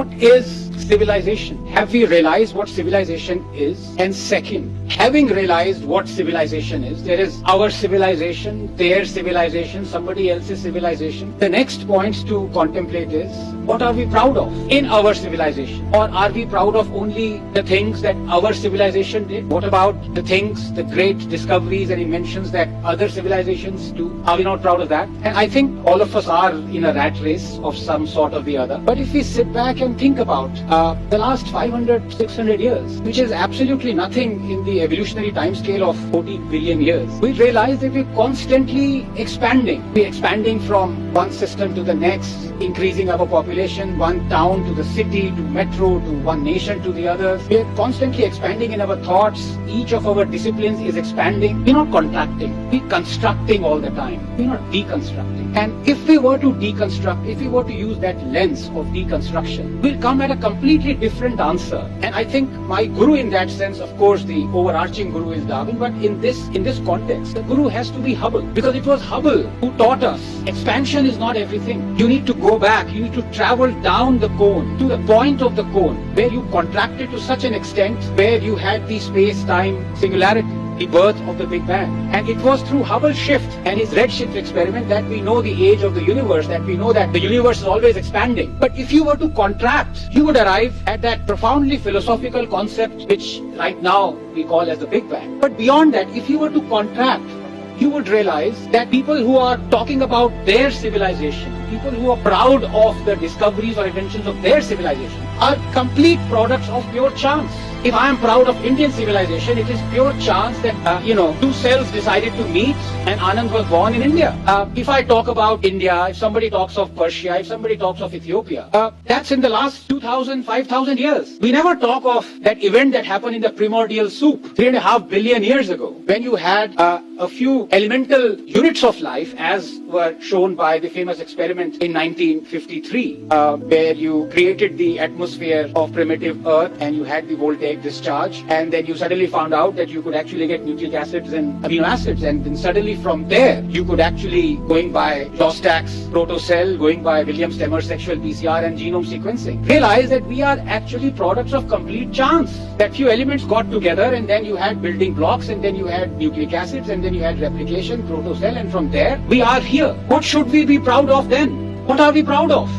what is civilization? Have we realized what civilization is? And second, having realized what civilization is, there is our civilization, their civilization, somebody else's civilization. The next point to contemplate is, what are we proud of in our civilization? Or are we proud of only the things that our civilization did? What about the things, the great discoveries and inventions that other civilizations do? Are we not proud of that? And I think all of us are in a rat race of some sort or the other. But if we sit back and think about the last 500, 600 years, which is absolutely nothing in the evolutionary timescale of 40 billion years, we realize that we're constantly expanding. We're expanding from one system to the next, increasing our population, one town to the city, to metro, to one nation to the other. We're constantly expanding in our thoughts. Each of our disciplines is expanding. We're not contracting. We're constructing all the time. We're not deconstructing. And if we were to deconstruct, if we were to use that lens of deconstruction, we'll come at a completely different answer. And I think my guru in that sense, of course, the overarching guru is Darwin, but in this context, the guru has to be Hubble, because it was Hubble who taught us expansion is not everything. You need to go back, you need to travel down the cone to the point of the cone where you contracted to such an extent where you had the space-time singularity, the birth of the Big Bang. And it was through Hubble's shift and his redshift experiment that we know the age of the universe, that we know that the universe is always expanding. But if you were to contract, you would arrive at that profoundly philosophical concept which right now we call as the Big Bang. But beyond that, if you were to contract, you would realize that people who are talking about their civilization, people who are proud of the discoveries or inventions of their civilization, are complete products of pure chance. If I am proud of Indian civilization, it is pure chance that, two cells decided to meet and Anand was born in India. If I talk about India, if somebody talks of Persia, if somebody talks of Ethiopia, that's in the last 2,000, 5,000 years. We never talk of that event that happened in the primordial soup 3.5 billion years ago, when you had a few elemental units of life, as were shown by the famous experiment in 1953, where you created the atmosphere of primitive Earth and you had the voltaic discharge, and then you suddenly found out that you could actually get nucleic acids and amino acids, and then suddenly from there you could actually, going by Shostak's protocell, going by William Stemmer's sexual PCR and genome sequencing, realize that we are actually products of complete chance. That few elements got together and then you had building blocks, and then you had nucleic acids, and then you had replication, protocell, and from there we are here. What should we be proud of then? What are we proud of?